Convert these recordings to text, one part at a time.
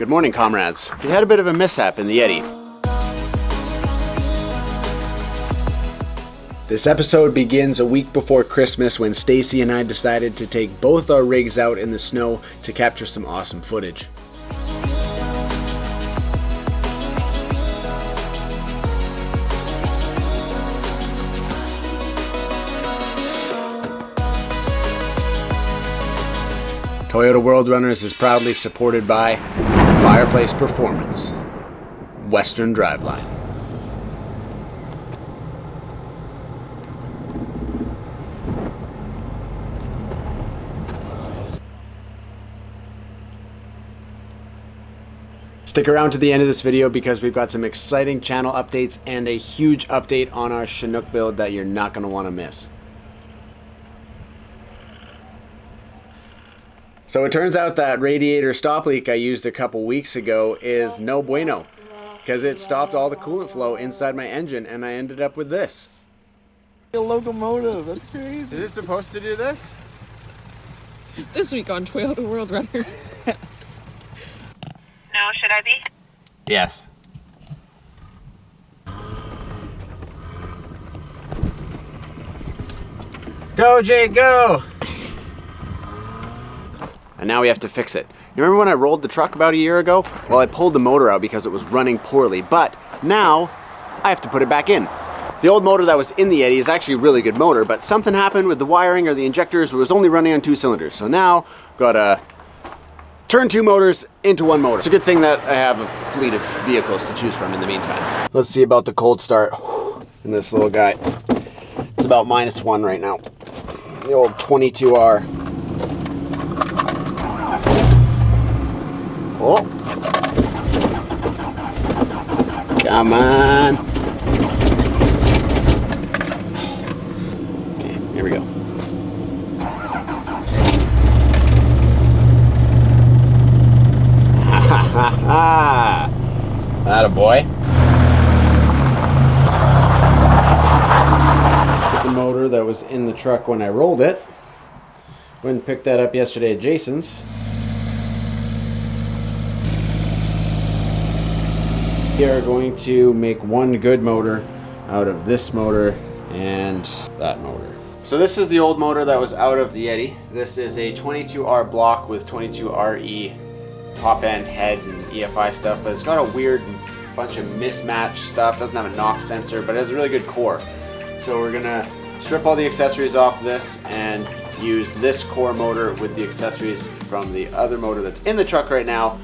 Good morning, comrades. We had a bit of a mishap in the Yeti. This episode begins a week before Christmas when Stacy and I decided to take both our rigs out in the snow to capture some awesome footage. Toyota World Runners is proudly supported by Fireplace Performance, Western Driveline. Stick around to the end of this video because we've got some exciting channel updates and a huge update on our Chinook build that you're not going to want to miss. So it turns out that radiator stop leak I used a couple weeks ago is no bueno, because it stopped all the coolant flow inside my engine and I ended up with this. A locomotive, that's crazy. Is it supposed to do this? This week on Toyota World Runners. No, should I be? Yes. Go, Jake, go! And now we have to fix it. You remember when I rolled the truck about a year ago? Well, I pulled the motor out because it was running poorly, but now I have to put it back in. The old motor that was in the Yeti is actually a really good motor, but something happened with the wiring or the injectors. It was only running on 2 cylinders. So now I've got to turn 2 motors into 1 motor. It's a good thing that I have a fleet of vehicles to choose from in the meantime. Let's see about the cold start in this little guy. It's about -1 right now. The old 22R. Oh, come on. Okay, here we go. Ha ha ha ha. Attaboy. The motor that was in the truck when I rolled it. Went and picked that up yesterday at Jason's. We are going to make one good motor out of this motor and that motor. So this is the old motor that was out of the Yeti. This is a 22R block with 22RE top end head and EFI stuff, but it's got a weird bunch of mismatched stuff. Doesn't have a knock sensor, but it has a really good core. So we're gonna strip all the accessories off this and use this core motor with the accessories from the other motor that's in the truck right now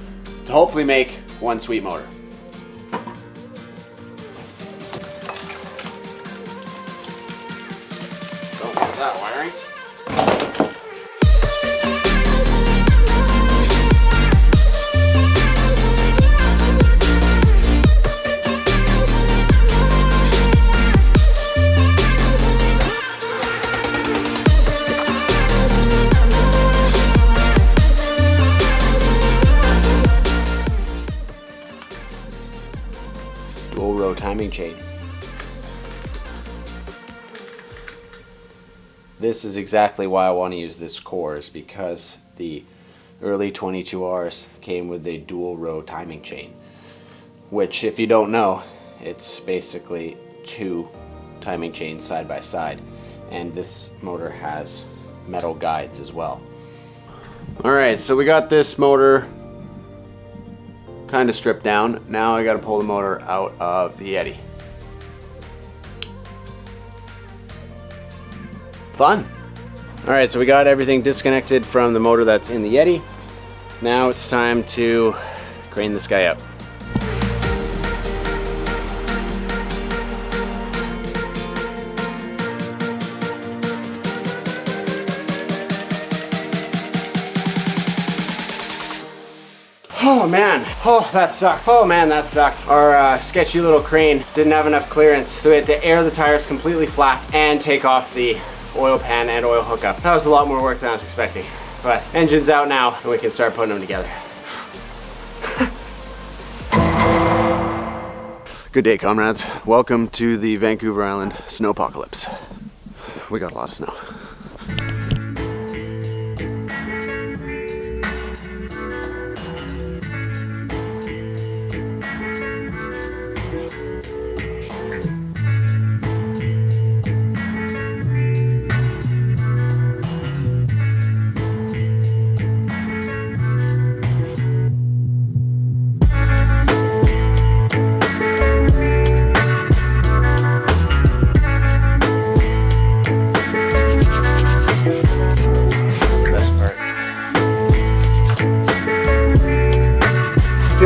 to hopefully make one sweet motor. That wiring. Dual row timing chain. This is exactly why I want to use this core, is because the early 22Rs came with a dual row timing chain, which, if you don't know, it's basically 2 timing chains side by side, and this motor has metal guides as well. Alright, so we got this motor kind of stripped down. Now I got to pull the motor out of the Yeti. Fun. Alright, so we got everything disconnected from the motor that's in the Yeti. Now it's time to crane this guy up. Oh man, oh that sucked. Oh man, that sucked. Our sketchy little crane didn't have enough clearance, so we had to air the tires completely flat and take off the oil pan and oil hookup. That was a lot more work than I was expecting. But engine's out now and we can start putting them together. Good day, comrades. Welcome to the Vancouver Island snowpocalypse. We got a lot of snow.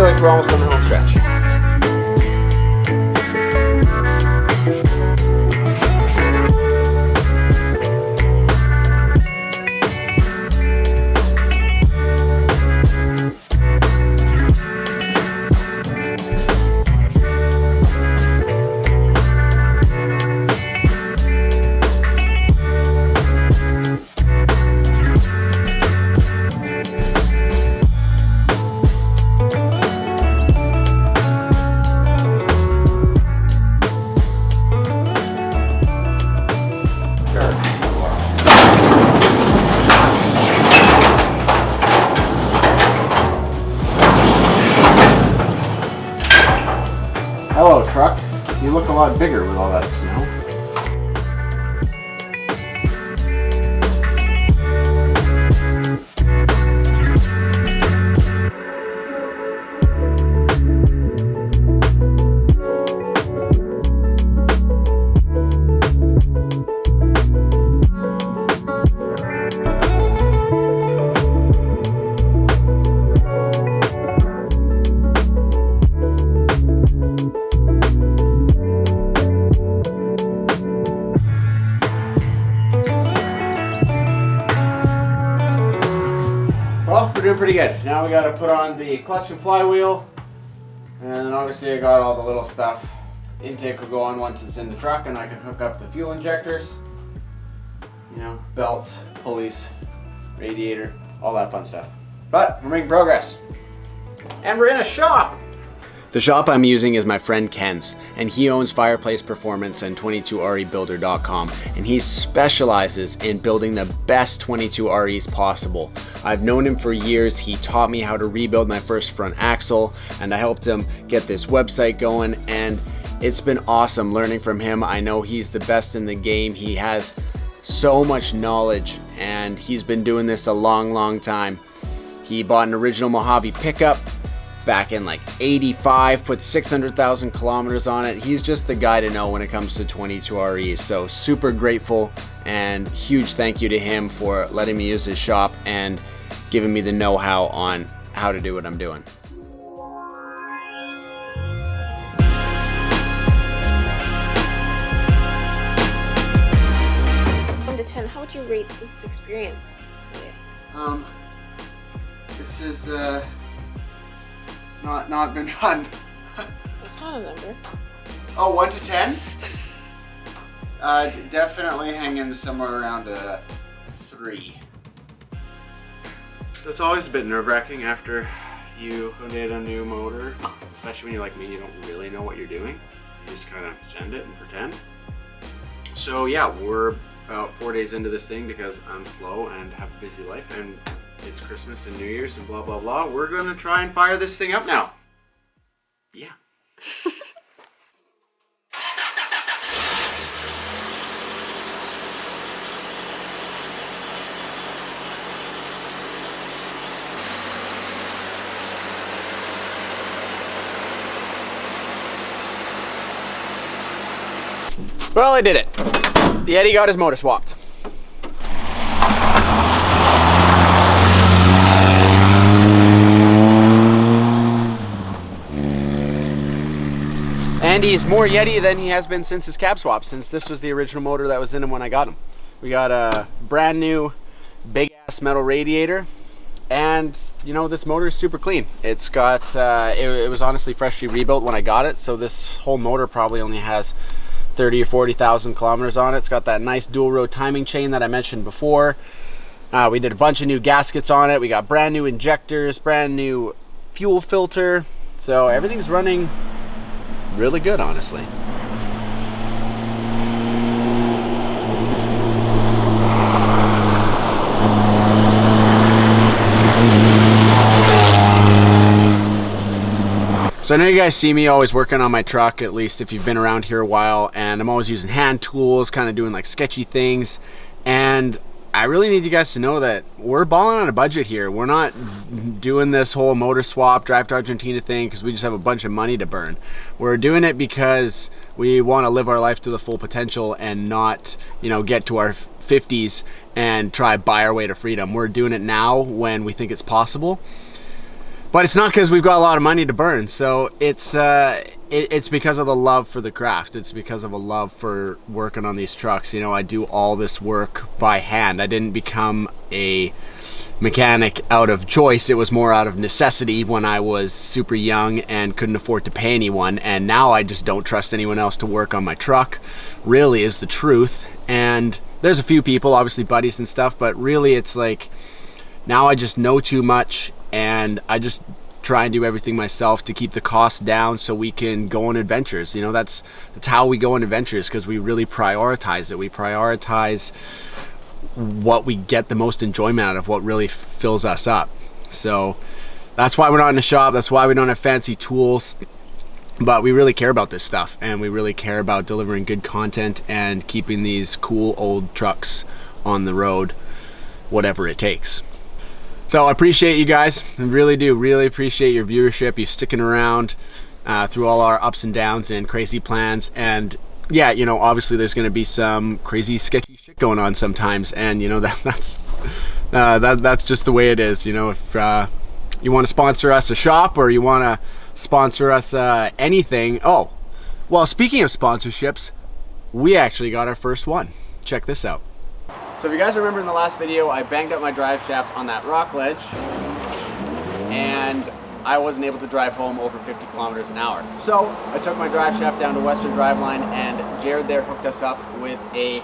feel like we're almost on the home stretch. Hello, truck. You look a lot bigger with all that snow. Well, we're doing pretty good. Now we got to put on the clutch and flywheel, and then obviously I got all the little stuff. Intake will go on once it's in the truck, and I can hook up the fuel injectors, you know, belts, pulleys, radiator, all that fun stuff. But we're making progress, and we're in a shop. The shop I'm using is my friend Ken's, and he owns Fireplace Performance and 22rebuilder.com, and he specializes in building the best 22REs possible. I've known him for years. He taught me how to rebuild my first front axle, and I helped him get this website going, and it's been awesome learning from him. I know he's the best in the game. He has so much knowledge, and he's been doing this a long time. He bought an original Mojave pickup back in like 85, put 600,000 kilometers on it. He's just the guy to know when it comes to 22REs. So super grateful, and huge thank you to him for letting me use his shop and giving me the know-how on how to do what I'm doing. One to 10, how would you rate this experience? This is not been fun. That's not a number. Oh, 1 to 10? Definitely hanging somewhere around a 3. It's always a bit nerve-wracking after you get a new motor, especially when you're like me, you don't really know what you're doing. You just kind of send it and pretend. So yeah, we're about 4 days into this thing because I'm slow and have a busy life, and it's Christmas and New Year's and blah, blah, blah. We're gonna try and fire this thing up now. Yeah. Well, I did it. The Yeti got his motor swapped. And he's more Yeti than he has been since his cab swap, since this was the original motor that was in him when I got him. We got a brand new big ass metal radiator, and you know, this motor is super clean. It's got, it was honestly freshly rebuilt when I got it, so this whole motor probably only has 30 or 40,000 kilometers on it. It's got that nice dual row timing chain that I mentioned before. We did a bunch of new gaskets on it. We got brand new injectors, brand new fuel filter. So everything's running really good, honestly. So I know you guys see me always working on my truck, at least if you've been around here a while, and I'm always using hand tools, kind of doing like sketchy things. And I really need you guys to know that we're balling on a budget here. We're not doing this whole motor swap, drive to Argentina thing because we just have a bunch of money to burn. We're doing it because we want to live our life to the full potential and not, you know, get to our 50s and try buy our way to freedom. We're doing it now when we think it's possible. But it's not because we've got a lot of money to burn. So it's because of the love for the craft. It's because of a love for working on these trucks. You know, I do all this work by hand. I didn't become a mechanic out of choice. It was more out of necessity when I was super young and couldn't afford to pay anyone. And now I just don't trust anyone else to work on my truck, really, is the truth. And there's a few people, obviously buddies and stuff, but really it's like, now I just know too much, and I just try and do everything myself to keep the costs down so we can go on adventures. You know, that's how we go on adventures, because we really prioritize it. We prioritize what we get the most enjoyment out of, what really fills us up. So that's why we're not in a shop. That's why we don't have fancy tools. But we really care about this stuff, and we really care about delivering good content and keeping these cool old trucks on the road, whatever it takes. So I appreciate you guys. I really do. Really appreciate your viewership, you sticking around through all our ups and downs and crazy plans. And yeah, you know, obviously there's going to be some crazy sketchy shit going on sometimes, and you know, that's just the way it is. You know, if you want to sponsor us a shop, or you want to sponsor us anything. Oh, well, speaking of sponsorships, we actually got our first one. Check this out. So if you guys remember in the last video, I banged up my drive shaft on that rock ledge, and I wasn't able to drive home over 50 kilometers an hour. So I took my drive shaft down to Western Driveline, and Jared there hooked us up with a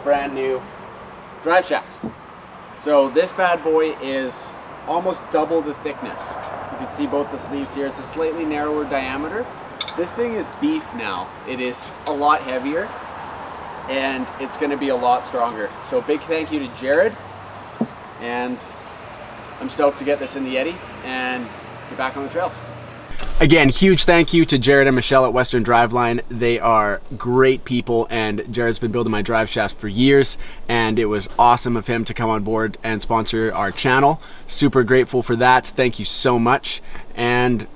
brand new drive shaft. So this bad boy is almost double the thickness. You can see both the sleeves here. It's a slightly narrower diameter. This thing is beef now. It is a lot heavier, and it's going to be a lot stronger. So big thank you to Jared, and I'm stoked to get this in the Yeti and get back on the trails. Again, huge thank you to Jared and Michelle at Western Driveline. They are great people, and Jared's been building my drive shafts for years, and it was awesome of him to come on board and sponsor our channel. Super grateful for that. Thank you so much. And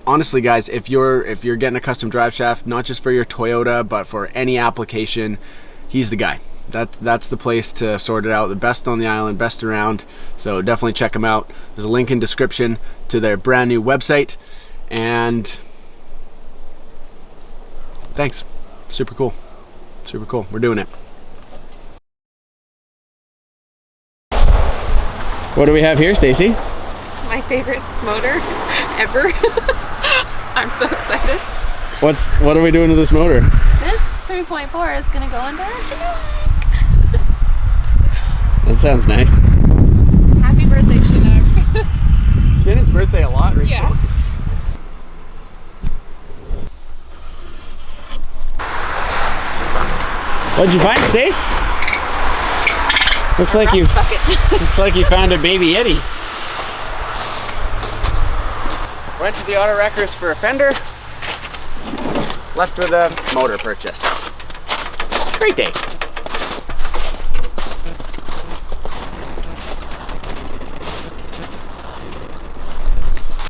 honestly guys, if you're getting a custom drive shaft, not just for your Toyota, but for any application, he's the guy. That's the place to sort it out. The best on the island, best around. So definitely check him out. There's a link in description to their brand new website. And thanks. Super cool. Super cool. We're doing it. What do we have here, Stacy? My favorite motor ever. I'm so excited. What are we doing to this motor? This 3.4 is gonna go into our Chinook. That sounds nice. Happy birthday, Chinook. It's been his birthday a lot recently. Yeah. What'd you find, Stace? Looks like you found a baby Yeti. Went to the auto wreckers for a fender. Left with a motor purchase. Great day.